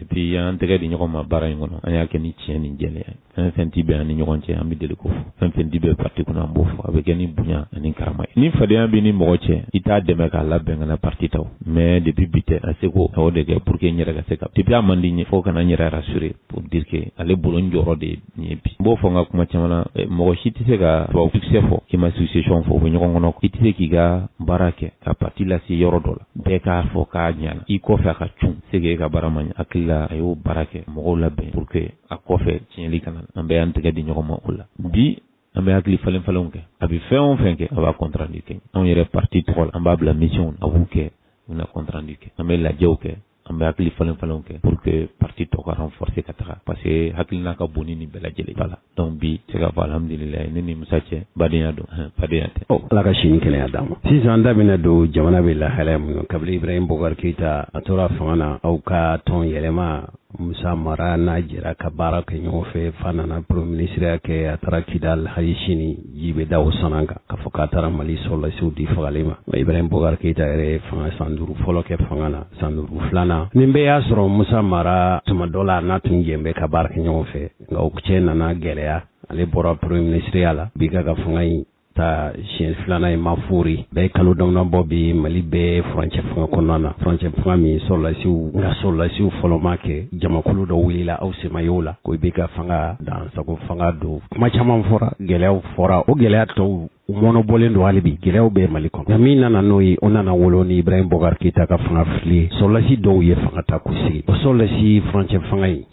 et puis an tɛgɛ di ɲɔgɔn ma baara in kɔnɔ an y'a kɛ ni tiɲɛ ni jɛlenya fɛn fɛn t'i bɛn an ni ɲɔgɔn cɛ an bɛ deli ko fɔ fɛn fɛn t'i bɛn parti kɔnɔ an b'o fɔ a bɛ kɛ ni bonya ani karama ye ni fadenya bɛ ni mɔgɔ cɛ i t'a dɛmɛ k'a labɛn ka na parti taw mais depuis bi tɛ a se ko a y'o de kɛ pour que n yɛrɛ ka se ka depuis a man di n ye fo kana n yɛrɛ rassurer pour dire que ale bolo n jɔyɔrɔ de ye nin ye bi n b'o fɔ n ka kuma caman na mɔgɔ si tɛ se ka tubabu succès fɔ k'i ma succession fɔ o bɛ ɲɔgɔn kɔnɔ i tɛ se k'i ka baara kɛ ka parti lase yɔrɔ dɔ la bɛɛ k'a fɔ k'a ɲana i kɔfɛ a ka cun se k'e ka baara ma ɲɛ hakili la a y'o baara kɛ mɔgɔw labɛn pour que a kɔfɛ tiɲɛli kana an bɛɛ y'an tɛgɛ di ɲɔgɔn ma o la bi an bɛ hakili falenfalenw kɛ a bɛ fɛn o fɛn kɛ a b'a compte rendu kɛ anw yɛrɛ parti tɔgɔ la an b'a bila mission a b'u kɛ u na compte rendu kɛ an bɛ lajɛw kɛ an bɛ hakili falenfalenw kɛ pour que parti tɔ ka renforcer ka taga parce que hakilina ka bon ni nin bɛɛ lajɛlen b'a la donc bi se ka fɔ alhamdulilayi ne ni Musa cɛ badenya don badenya tɛ Ala ka sini kɛnɛya d'an ma sisan an da bɛna don jamana bɛ lahalaya min kabila Ibrahim Boubacar Keita a tora fanga na aw ka tɔn yɛlɛma Musa Mara n'a jɛra ka baara kɛ ɲɔgɔn fɛ fa nana premier ministre kɛ a taara Kidal hali sini ji bɛ da o sanan kan k'a fɔ k'a taara Mali sɔrɔlasiw di fagalen ma Ibrahim Boubacar Keita yɛrɛ fanga san 5 fɔlɔ kɛ fanga na san 5 filanan nin bɛɛ y'a sɔrɔ Musa Mara tuma dɔ la n'a tun jɛn bɛ ka baara kɛ ɲɔgɔn fɛ nka o cɛ nana gɛlɛya ale bɔra premier ministre la bi ka fanga in ta siɲɛ filanan ye Mafuri bɛɛ kalo dɔɔnin bɔ bi Mali bɛɛ furancɛ fanga kɔnɔna na furancɛ fanga min sɔrɔlasiw fɔlɔ ma kɛ jamakulu dɔ wulila aw sema y'o la ko i bɛ ka fanga dan sago fanga don kuma caman fɔra gɛlɛyaw fɔra o gɛlɛya tɔw u mɔnɔbɔlen don hali bi gɛlɛyaw bɛ Mali kɔnɔ nka min nana n'o ye o nana wolo ni Ibrahim Boubacar Keita ka fanga fili sɔrɔlasi dɔw ye fanga ta k'u sigi o sɔrɔlasi furancɛ fanga in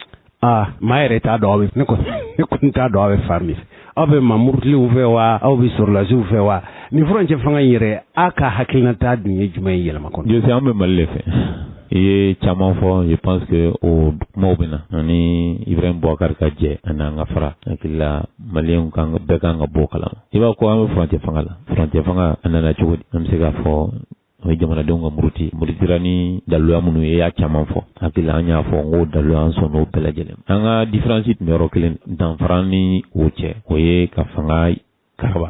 maa yɛrɛ t'a dɔn aw bɛ ne kɔni t'a dɔn aw bɛ fan min fɛ aw bɛ mamurutiliw fɛ wa aw bɛ sɔrɔlasiw fɛ wa nin furancɛ fanga in yɛrɛ a ka hakilinata dun ye jumɛn ye yɛlɛma kɔnɔ. je sais an bɛ Mali de fɛ i ye caman fɔ je pense que o kumaw bɛ na ani Ibrahim Boubacar ka jɛ ani an ka fara hakili la maliyɛnw bɛɛ kan ka bɔ kalama i b'a ko an bɛ furancɛ fanga la furancɛ fanga a nana cogo di an bɛ se k'a fɔ o ye jamanadenw ka muruti ni daluya minnu ye y'a caman fɔ hakili an y'a fɔ n ko daluya an sɔn n'o bɛɛ lajɛlen an ka différence tun bɛ yɔrɔ kelen danfara ni o cɛ o ye ka fanga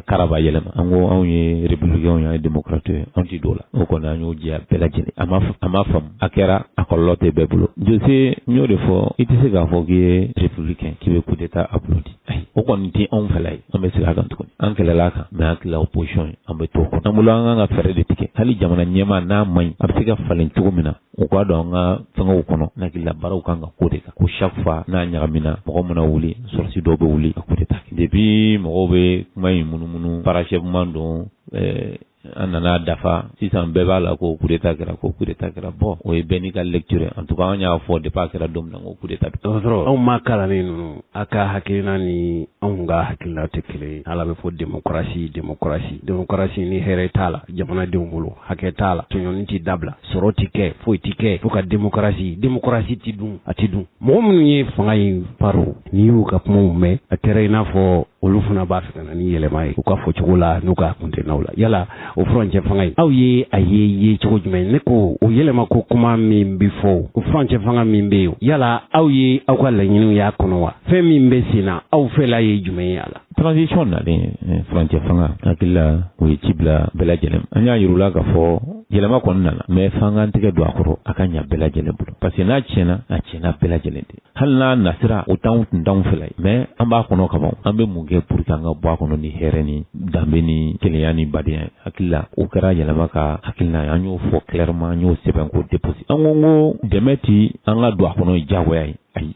karaba yɛlɛma an ko anw ye républicains ye démocrates ye an ti do la o kɔni an y'o jɛya bɛɛ lajɛlen a ma faamu a kɛra a kɔlɔlɔ tɛ bɛɛ bolo Jose n y'o de fɔ i tɛ se k'a fɔ k'i ye républicain k'i bɛ coup d'état applaudi o kɔni tɛ anw fɛla ye an bɛ segin a kan tuguni an kɛlɛla a kan mais an tilala opposition ye an bɛ to kɔnɔ an bolo an kan ka fɛɛrɛ de tigɛ hali jamana ɲɛmaa n'a man ɲi a bɛ se ka falen cogo min na o k'a dɔn an ka fɛngɛw kɔnɔ hakilila baaraw kan ka ko de kan ko chaque fois n'a ɲagamina mɔgɔ mana wuli sɔrɔsi dɔw bɛ wuli ka coup d'état kɛ depuis mɔgɔw bɛ kuma in munumunu parachèvement don an nana dafa sisan bɛɛ b'a la ko coup d'état kɛra bon o ye bɛɛ n'i ka lecture en tout cas an y'a fɔ depuis a kɛra don min na ko coup d'état dɔgɔtɔrɔ anw ma kalannen ninnu a ka hakilina ni anw ka hakilina tɛ kelen ye ala bɛ fɔ démocratie ni hɛrɛ t'a la jamanadenw bolo hakɛ t'a la tɔɲɔni tɛ dabila sɔrɔ tɛ kɛ foyi tɛ kɛ fo ka démocratie tɛ dun a tɛ dun mɔgɔ minnu ye fanga in paro n'i y'u ka kumaw mɛn a kɛra i n'a fɔ olu fana b'a fɛ ka na ni yɛlɛma ye u ka fɔ cogo la n'u ka kuntennaw la yala o furancɛ fanga in aw ye a ye cogo jumɛn ne ko o yɛlɛma ko kuma min bɛ fɔ o furancɛ fanga min bɛ yen yala aw ye aw ka laɲiniw y'a kɔnɔ wa fɛn min bɛ sen na aw fɛla ye jumɛn ye a la transition nalen furancɛ fanga hakilila o ye ci bila bɛɛ lajɛlen an y'a yir'u la k'a fɔ yɛlɛma kɔni nana mais f'an tigɛ don a kɔrɔ a ka ɲa bɛɛ lajɛlen bolo parce que n'a tiɲɛna a tiɲɛna bɛɛ lajɛlen de hali n'a nasira o t'anw tun t'anw fɛla ye mais an b'a kɔnɔ ka ban an bɛ mun kɛ pour que an ka bɔ a kɔnɔ ni hɛrɛ ni danbe ni kelenya ni badenya hakilila o kɛra yɛlɛma ka hakilina ye an y'o fɔ clairement an y'o sɛbɛn ko déposer an ko dɛmɛ ti an ka don a kɔnɔ diyagoya ye ayi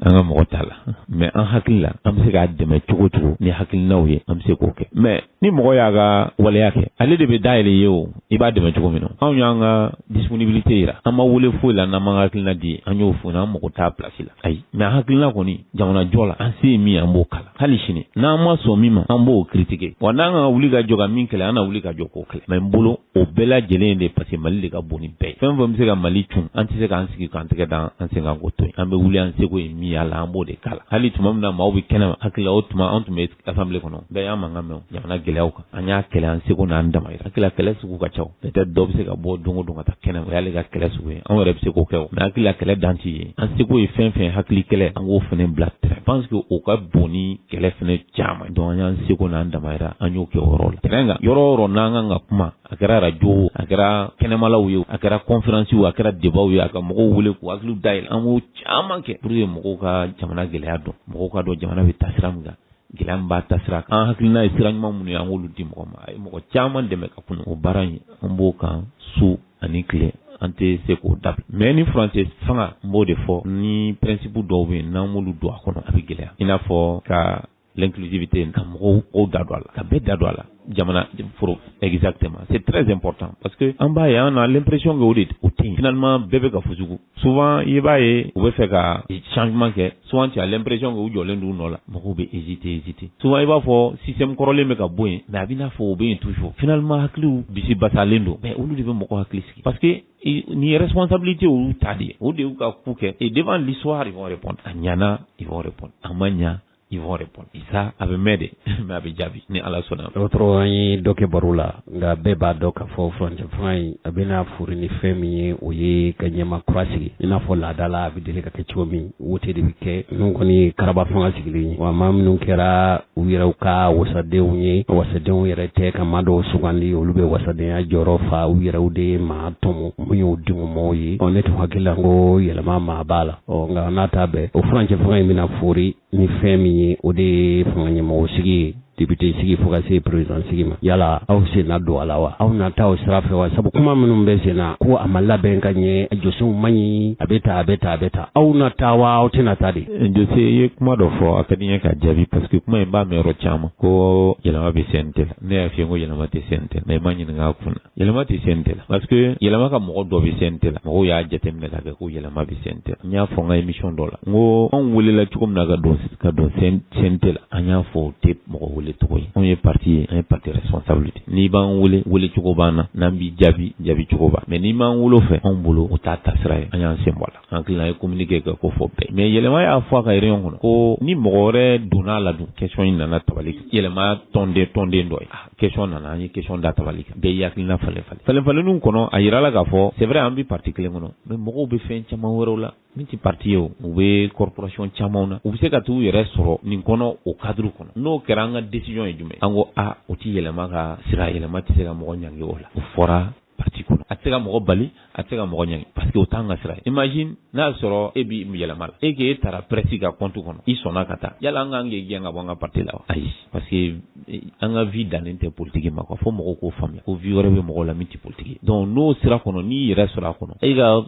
an ka mɔgɔ t'a la mais an hakilila an bɛ se k'a dɛmɛ cogo ni hakilinaw ye an bɛ se k'o kɛ mais ni mɔgɔ y'a ka waleya kɛ ale de bɛ dayɛlɛ ye o i b'a dɛmɛ cogo min na anw y'an ka disponibilité yira an ma wele foyi la n'an m'an hakilina di an y'o fɔ an mago t'a place la ayi mais hakilina kɔni jamana jɔ la an se ye min an b'o kala hali sini n'an ma sɔn min ma an b'o critiquer wa n'an ka wuli ka jɔ ka min kɛlɛ an na wuli ka jɔ k'o kɛlɛ mais n bolo o bɛɛ lajɛlen de parce que Mali de ka bon ni bɛɛ fɛn fɛn bɛ se ka Mali cun an tɛ se k'an sigi k'an tɛgɛ da an sen kan k'o to yen an bɛ wuli an seko ye min y'a la an b'o de kala hali tuma min na maaw bɛ kɛnɛma hakilila o tuma an tun bɛ assemblée kɔnɔ bɛɛ y'an mankan mɛn jamana gɛlɛyaw kan an y'a kɛlɛ an seko n'an dama ye hakilila kɛlɛ sugu ka ca peut-être dɔw bɛ se ka bɔ don o don ka taa kɛnɛma o y'ale ka kɛlɛ sugu ye anw yɛrɛ bɛ se k'o kɛ o mais hakilila kɛlɛ dan t'i ye an seko ye fɛn fɛn hakili kɛlɛ an k'o fana bila terrain je pense que o ka bon ni kɛlɛ fana caman donc an y'an seko n'an dama yira an y'o kɛ o yɔrɔ la terrain kan yɔrɔ o yɔrɔ n'an kan ka kuma a kɛra radio a kɛra kɛnɛmalaw ye a kɛra conférence a kɛra débat ye a ka mɔgɔw wele k'u hakiliw dayɛlɛ an b'o caman kɛ pour que mɔgɔw ka jamana gɛlɛya dɔn mɔgɔw ka dɔn jamana bɛ taa sira min kan gɛlɛya min b'a ta sira kan an hakilina ye sira ɲuman minnu ye an k'olu di mɔgɔ ma a ye mɔgɔ caman dɛmɛ ka kun o baara in an b'o kan su ani tile an tɛ se k'o dabila mais ni furancɛ fanga n b'o de fɔ ni principe dɔw bɛ yen n'an m'olu don a kɔnɔ a bɛ gɛlɛya i n'a fɔ ka l'inclusivité ka mɔgɔw da don a la ka bɛɛ da don a la jamana foro exactement c'est très important parce que an b'a ye an a l'impression que o tɛ yen finalement bɛɛ bɛ ka fusugu souvent i b'a ye u bɛ fɛ ka changement kɛ souvent tu as l'impression que u jɔlen don u nɔ la mɔgɔw bɛ hésiter souvent i b'a fɔ système kɔrɔlen bɛ ka bɔ yen mais a bɛ n'a fɔ o bɛ yen toujours finalement hakiliw bisi basalen don mais olu de bɛ mɔgɔ hakili sigi parce que ni responsabilité olu ta de ye o de y'u ka ko kɛ et devant l'histoire ils vont répondre a ɲana ils vont répondre a ma ɲa ils vont répondre ça a bɛ mɛn de mais a bɛ jaabi ni ala sɔnna dɔgɔtɔrɔ an ye dɔ kɛ baro la nka bɛɛ b'a dɔn k'a fɔ furancɛ fanga in a bɛna furu ni fɛn min ye o ye ka ɲɛma kura sigi i n'a fɔ laada la a bɛ deli ka kɛ cogo min wote de bɛ kɛ ninnu kɔni ye karaba fanga sigilen ye wa maa minnu kɛra u yɛrɛw ka wasadenw ye wasadenw yɛrɛ tɛ ka maa dɔw sugandi olu bɛ wasadenya jɔyɔrɔ fa u yɛrɛw de ye maa tɔmɔ mun y'o denw maaw ye ne tun hakili la ko yɛlɛma maa b'a la nka n'a ta bɛɛ o furancɛ fanga in bɛna fori ni fɛn min ye o de ye fanga ɲɛmɔgɔ sigi ye député sigi fo ka se président sigi ma yala aw senna don a la wa aw na taa o sira fɛ wa sabu kuma minnu bɛ senna ko a ma labɛn ka ɲɛ a jɔsenw man ɲi a bɛ taa aw na taa wa aw tɛna taa de Jose i ye kuma dɔ fɔ a ka di n ye ka jaabi parce que kuma in b'a mɛn yɔrɔ caman ko yɛlɛma bɛ CNT la ne y'a f'i ye ko yɛlɛma tɛ CNT la mais i ma ɲininka a kun na yɛlɛma tɛ CNT la parce que yɛlɛma ka mɔgɔ dɔ bɛ CNT la mɔgɔw y'a jateminɛ k'a kɛ ko yɛlɛma bɛ CNT la n y'a fɔ n ka émission dɔ la n ko anw welela cogo min na ka don CNT la an y'a fɔ o tɛ mɔgɔ wele wele togo on ye parti responsabilité ni ban wele cogo bana nan bi jabi cogo ba mais ni man wolo fe on bolo o ta tasira an yan sembola an kila ye communiquer ka ko fo be mais yelema ya fo ka réunion kono ko ni mogore duna la du question ina na tabali yelema tonde ndo question nana ni question da tabali be yakina fale nun kono ayira la ka fo c'est vrai an bi parti kelen kono mais mogo be fen chama woro la minti parti yo u be corporation chama na u se ka tu yere soro nin kono o cadre kono no keranga décision e jume ango o ti yelema ka sira yelema ti se ka mogo nyangi wala o fora parti kono atega mogo bali atega mogo nyangi parce que autant ngasira imagine na soro ebi yelema e ke tara presse ka compte kono isona kata yala ngange genga bonga parti la ai parce que anga vie dans l'inter politique ma ko fo mogo ko famia ko vivre be mogo la minti politique donc no sira kono ni yere sora kono e ga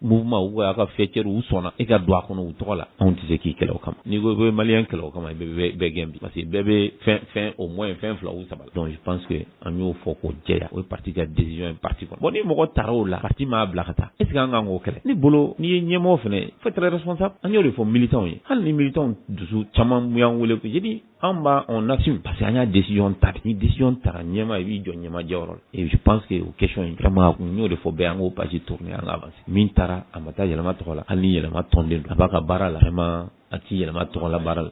mouvement ou aka fetcher ou sona e ga doa kono utola on tise ki kelo kam ni go be malien kelo kam be gembi parce que bébé fin au moins fin fla ou sabal donc je pense que anyo fo ko jeya o parti ka décision parti kon boni mogo taro la parti ma blakata est ce que anga ngo kele ni bolo ni nyemo fene faut être responsable anyo le fo militant yi hal ni militant dusu chama muyan wole ko jedi amba on assume parce que anya décision tara nyema bi jo nyema jawrol et je pense que question vraiment nyo de fo be ango pas tourner en avance min tara amata yelama to la hal ni yelama tonde abaka barala vraiment ati yelama to la baral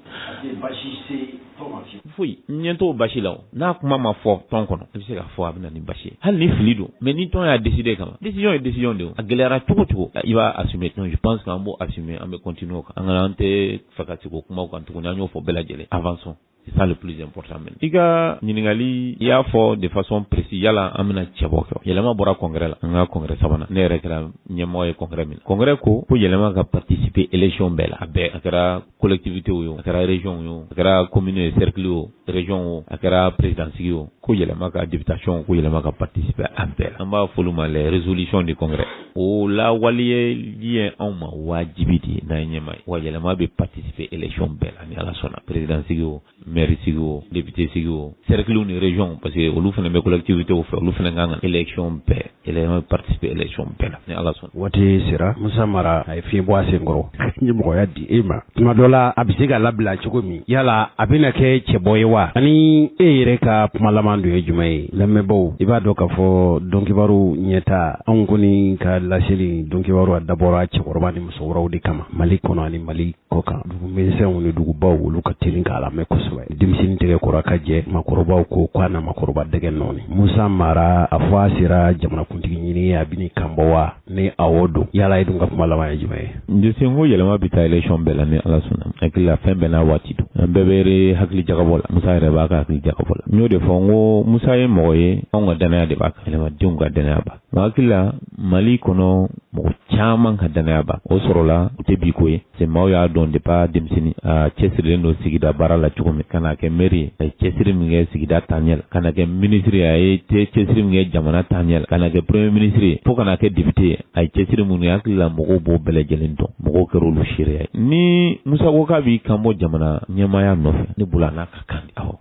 fui nyento bashi law na kuma ma fo ton kono se ka fo abina ni bashi hal ni filido mais ni ton a décidé kama décision de agelera tuko il va assumer non je pense qu'on va assumer on va continuer angante fakati ko kuma ko antu nyanyo fo bela jele avançons. C'est ça le plus important même. Iga niningali ya fo de façon précise yala amina cheboko. Yelema bora congrès la nga congrès sabana ne rekla nyemo e congrès min. Congrès ko yelema ka participer élection bela abe akara collectivité yo, akara région yo, akara commune cercle yo, région yo, akara présidentielle yo. Ko yelema ka députation ko yelema ka participer abe. Amba foluma les résolutions du congrès. O la waliye lié en ma wajibiti na nyema. Wa yelema be participer élection bela ni ala sona présidentielle yo. Maire sigo député sigo cercle une région parce que olu fana be collectivité au fait olu fana nganga élection paix élection participer élection paix ni ala son wati sira Musa Mara ay fi bo asengoro ni mo ya di ema madola abisiga labla chikomi yala abina ke cheboyewa ani ere ka malamandu e jumai lamebo ibado ka fo donkibaru nyeta anguni ka lasili donkibaru adabora chekorobani musawraw di kama malikono ani malikoka du mense woni dugu bawo luka tilinga ala mekoso dimsin tege koraka je makoroba ko kwana makoroba dege noni Musa Mara afwa sira jamana kuntigi nyini abini kambowa ne awodo yala idunga kumala ya jume ndisi ngo yelema bita election bela ne ala sunna akila fembe na watidu mbebere hakli jagabola Musa reba ka hakli jagabola nyode fongo Musa ye moye onga dana de baka elema dunga dana ba akila mali kono mo chaman ka dana ba o sorola utebi koye se mawya don de pa dimsini a chesire no sigida barala chukumi kana ke meri ay chesire minge sigida tanyel kana ke ministre ay te chesire minge jamana tanyel kana ke premier ministre fo kana ke député ay chesire mun yakla mogo bo bele jelento mogo ke rolu shire ay ni Musa ko ka bi kambo jamana nyama ya nofe ni bulana kakan aho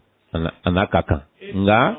ana kakan nga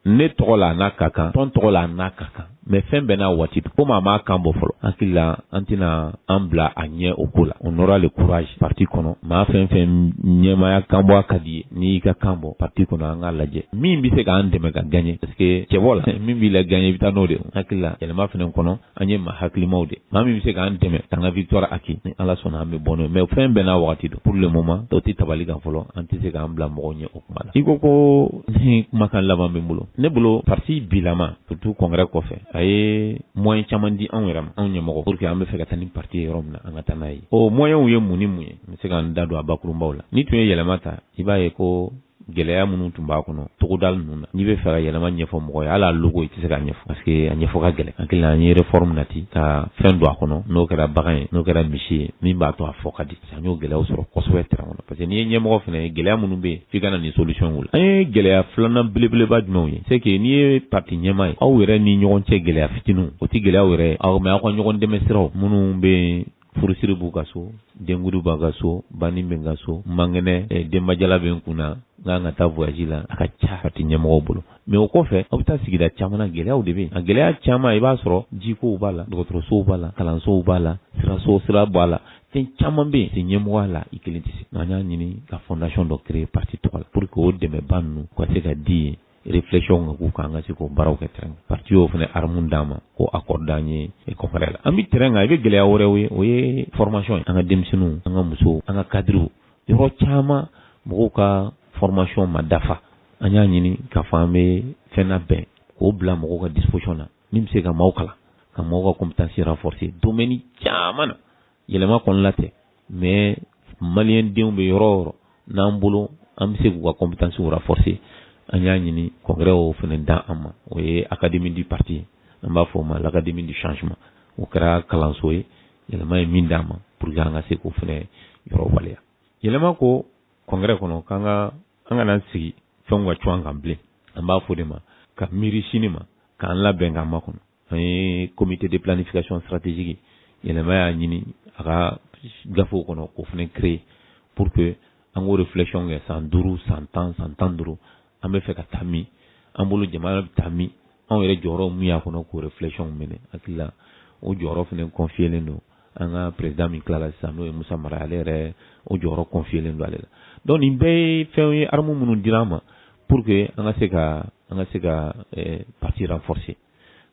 ne tola na kakan ton tola na kakan mais fembe na wati ko mama kambo folo akila antina ambla anye okula on aura le courage parti kono ma fem nyema ya kambo akadi ni ka kambo parti kono anga laje min bi se ka andeme ka gagner parce que ke vola min bi la gagner vitano de akila ele ma fenen kono anye ma hakli maude ma min bi se ka andeme tanga victoire aki ni ala sona me bono mais fembe na wati pour le moment to ti tabali ka folo anti se ka ambla mo nye okumala ikoko ni makan laba me bulo ne bulo parti bilama tout congrès ko fe aye moyen chaman di an wera an nyamoko pour que ambe fe katani parti rom na angata nayi o moyen uye muni muye se kan dado abakuru mbawla ni tuye yelamata ibaye ko geleya munu tumba kono tugudal nuna ni be fera yelama nyefo mo ya ala logo ti se ka nyefo parce que anyefo ka gele akila ni reform nati ka fen do kono no kera bagan no kera michi mi ba to afokadi sanyo gele o soro koswe tra wono parce que ni nyemo fene geleya munu be figana ni solution wul ay geleya flana blebele ba dno yi c'est que ni parti nyema aw wera ni nyon che geleya fitinu o ti geleya wera aw me akon nyon demesiro munu be furusiri bugaso dengudu bagaso bani bengaso mangene demba jala benkuna nga ta voyage la akacha fati nyamo bolo mais o kofe obta sigida chamana gele o debe agele chama iba soro jiko bala dotro so bala kalanso bala sira bala fɛn caman bɛ yen se ɲɛmɔgɔya la i kelen tɛ se n'an y'a ɲini ka fondation dɔ créer parti tɔgɔ la pour que o dɛmɛba ninnu ka se ka di yen réflexion ka k'u kan an ka se k'o baaraw kɛ terrain parti y'o fana armu d'an ma ko accord d'an ye conférence la an bɛ terrain kan i bɛ gɛlɛya wɛrɛw ye o ye formation ye an ka denmisɛnninw an ka musow an ka cadrew yɔrɔ caman mɔgɔw ka formation ma dafa an y'a ɲini k'a fɔ an bɛ fɛn labɛn k'o bila mɔgɔw ka disposition na min bɛ se ka maaw kalan ka mɔgɔw ka compétence renforcer domaine caman na yɛlɛma kɔni la tɛ mais maliyɛn denw bɛ yɔrɔ o yɔrɔ n'an bolo an bɛ se k'u ka compétence renforcer an y'a ɲini congrès o fana da an ma o ye académie du parti an b'a fɔ o ma l'académie du changement o kɛra kalanso ye yɛlɛma ye min d'an ma pour que an ka se k'o fana yɔrɔ waleya yɛlɛma ko congrès kɔnɔ k'an ka an kana sigi fɛnw ka cun an kan bilen an b'a fɔ de ma ka miiri sini ma k'an labɛn k'an makɔnɔ an ye comité de planification stratégique yɛlɛma y'a ɲini a ka gafew kɔnɔ k'o fana créer pour que an k'o réflexion kɛ san 5 san 10 san 15 an bɛ fɛ ka taa min an bolo jamana bɛ taa min anw yɛrɛ jɔyɔrɔ min y'a kɔnɔ k'o réflexion minɛ hakili la o jɔyɔrɔ fana confielen don an ka président min tilala sisan n'o ye Musa Mara ale yɛrɛ o jɔyɔrɔ confielen don ale la donc nin bɛɛ ye fɛnw ye armu minnu dira an ma pour que an ka se ka parti renforcer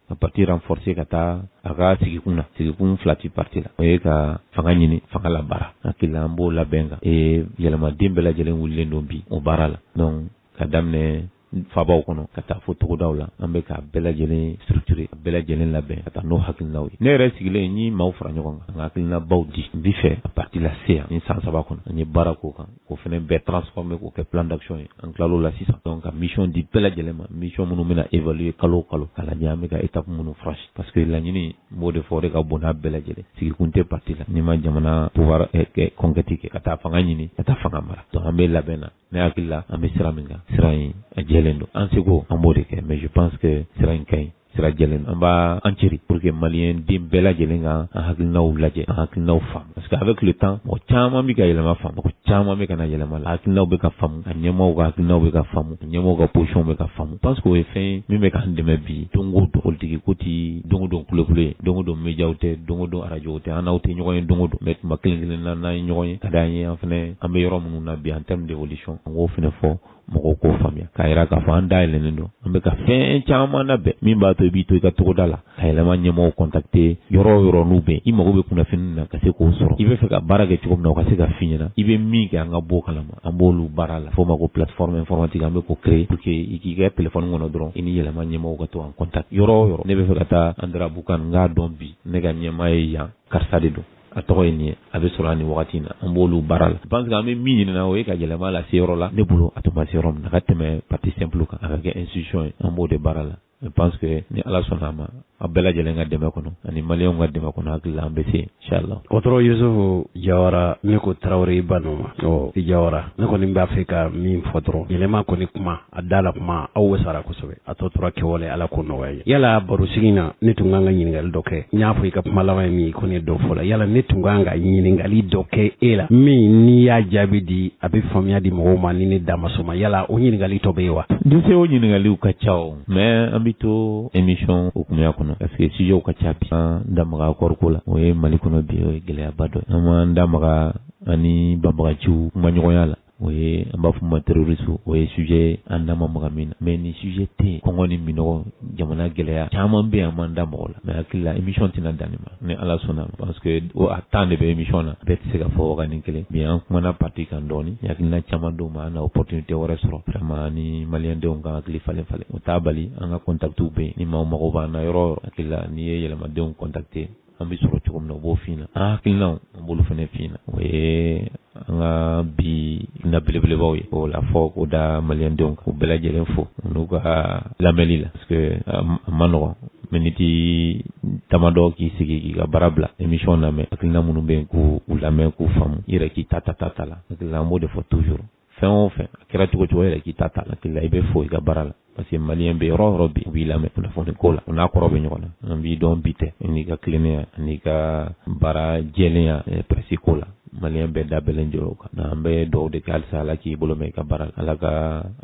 ka parti renforcer ka taa a ka sigikun fila ti parti la o ye ka fanga ɲini fanga la baara hakili la an b'o labɛn kan yɛlɛmaden bɛɛ lajɛlen wulilen don bi o baara la donc ka daminɛ fabaw kɔnɔ ka taa fo togodaw la an bɛ ka bɛɛ lajɛlen structurer ka bɛɛ lajɛlen labɛn ka taa n'o hakilinaw ye ne yɛrɛ sigilen ni maaw fara ɲɔgɔn kan an ka hakilinabaw di n bɛ fɛ a parti la se yan ni san 3 kɔnɔ an ye baara k'o kan k'o fana bɛɛ transformer k'o kɛ plan d'action ye an tilal'o la sisan donc ka mission di bɛɛ lajɛlen ma mission minnu bɛna évaluer kalo o kalo k'a lajɛ an bɛ ka étape minnu franchir parce que laɲini n b'o de fɔ o de ka bon n'a bɛɛ lajɛlen sigikun tɛ parti la n'i ma jamana pouvoir conquête kɛ ka taa fanga ɲini ka taa fanga mara donc an bɛ labɛn na ne hakili la an bɛ sira min kan sira in a jɛlen don an seko an b'o de kɛ mais je pense que sira in ka ɲi sira jɛlen an b'a an ceri pour que maliyɛn den bɛɛ lajɛlen ka an hakilinaw lajɛ an hakilinaw faamu parce que avec le temps mɔgɔ caman bɛ ka yɛlɛma faamu mɔgɔ caman bɛ ka na yɛlɛma la hakilinaw bɛ ka faamu a ɲɛmɔgɔw ka hakilinaw bɛ ka faamu a ɲɛmɔgɔw ka position bɛ ka faamu je pense que o ye fɛn ye min bɛ k'an dɛmɛ bi don o don politiki ko ti don o don kulekule ye don o don médiaw tɛ don o don arajow tɛ an n'aw tɛ ɲɔgɔn ye don o don mais tuma kelen kelen na n'an ye ɲɔgɔn ye ka d'an ye an fɛnɛ an bɛ yɔrɔ minnu na bi en terme d'évolution an k'o fɛnɛ fɔ mɔgɔw k'o faamuya k'a yira k'a fɔ an dayɛlɛnnen don an bɛ ka fɛn caman labɛn min b'a to i b'i to i ka togoda la ka yɛlɛma ɲɛmɔgɔw contacter yɔrɔ o yɔrɔ n'u bɛ i mago bɛ kunnafoni na ka se k'o sɔrɔ i bɛ fɛ ka baara kɛ cogo min na o ka se ka f'i ɲɛna i bɛ min kɛ an ka bɔ kalama an b'olu baara la f'o ma ko plateforme informatique an bɛ k'o créer pour que i k'i kɛ téléphone kɔnɔ dɔrɔn i ni yɛlɛma ɲɛmɔgɔw ka to en contact yɔrɔ o yɔrɔ ne bɛ fɛ ka taa Andarabukan n k'a dɔn bi ne ka ɲɛmaa ye yan karisa de don a tɔgɔ ye nin ye a bɛ sɔrɔ a nin wagati in na an b'olu baara la je pense que an bɛ min ɲinina o ye ka yɛlɛma lase yɔrɔ la ne bolo a tun ma se yɔrɔ min na a ka tɛmɛ parti simple kan a ka kɛ institution ye an b'o de baara la je pense que ni ala sɔnna a ma a bɛɛ lajɛlen ka dɛmɛ kɔnɔ ani maliyɛnw ka dɛmɛ kɔnɔ hakili la an bɛ se inchallah Otoro Yusufu Jawara ne ko Tarawele Bano ma i Jawara ne kɔni b'a fɛ ka min fɔ dɔrɔn yɛlɛma kɔni kuma a da la kuma aw wasara kosɛbɛ a tɔ tora kɛwale ala ko nɔgɔya ye yala baro sigi na ne tun kan ka ɲininkali dɔ kɛ n y'a fɔ i ka kuma laban ye min ko ne dɔ fɔ la yala ne tun kan ka ɲininkali dɔ kɛ e la min n'i y'a jaabi di a bɛ faamuya di mɔgɔw ma ni ne da ma sɔn ma yala o ɲininkali tɔ bɛ yen wa dese o ɲininkaliw ka ca o mais an bɛ to émission hukumiya kɔnɔ parce que sujets ka ca bi an da maga kɔriko la o ye Mali kɔnɔ bi o ye gɛlɛyaba dɔ ye an m'an da maga ani banbagaciw kumaɲɔgɔnya la o ye an b'a fɔ ma terrorisme o ye sujet an da ma maga min na mais ni sujet tɛ kɔngɔ ni minɔgɔ jamana gɛlɛya caman bɛ yan an m'an da mɔgɔ la mais hakili la émission tɛna dan nin ma ni ala sɔnna parce que a temps de bɛ émission na bɛɛ tɛ se ka fɔ wagani kelen bi an kumana parti kan dɔɔni hakilina caman d'o ma an na opportunité wɛrɛ sɔrɔ vraiment ni maliyɛndenw kan hakili falen falen o t'a bali an ka contactw bɛ yen ni maaw mago b'an na yɔrɔ o yɔrɔ hakili la n'i ye yɛlɛmadenw contacter an bɛ sɔrɔ cogo min na o b'o f'i na an hakilinaw an b'olu fana f'i na o ye an ka bi na belebelebaw ye o la fɔ k'o da maliyɛndenw kan k'u bɛɛ lajɛlen fo n'u ka lamɛnli la parce que a ma nɔgɔn miniti damadɔ k'i sigi k'i ka baara bila émission lamɛn hakilina minnu bɛ yen k'u lamɛn k'u faamu i yɛrɛ k'i ta la hakili la an b'o de fɔ toujours fɛn o fɛn a kɛra cogo cogo yɛrɛ k'i ta la hakili la i bɛ fo i ka baara la parce que maliyɛn bɛ yɔrɔ yɔrɔ bi u b'i lamɛn kunnafoni ko la o n'a kɔrɔ bɛ ɲɔgɔn na an b'i dɔn bi tɛ n'i ka tilennenya ani ka baara jɛlenya presse ko la maliyɛn bɛɛ da bɛlɛn jɔrɔ o kan an bɛ dugawu de kɛ halisa ala k'i bolo mɛn i ka baara la ala ka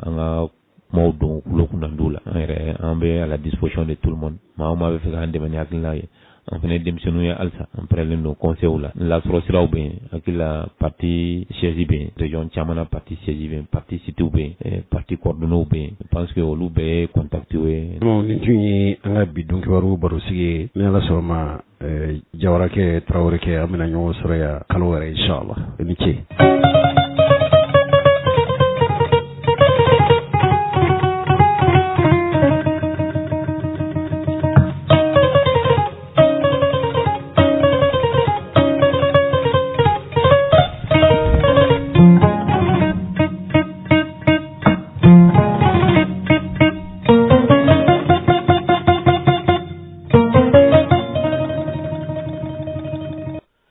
an ka kumaw don kulo kunnandiw la an yɛrɛ an bɛ à la disposition de tout le monde maa o maa bɛ fɛ k'an dɛmɛ ni hakilina ye an fana denmisɛnninw ye halisa an pɛrɛlen don conseil la lasɔrɔ siraw bɛ yen hakili la parti siège bɛ yen région caman na parti siège bɛ yen parti cités bɛ yen parti coordonnées bɛ yen je pense que olu bɛɛ ye contact ye nin tun ye an ka bi dunkibaru barosigi ye ni Ala sɔnna Jawarakɛ Tarawelekɛ an bɛna ɲɔgɔn sɔrɔ yan kalo wɛrɛ inchallah i ni ce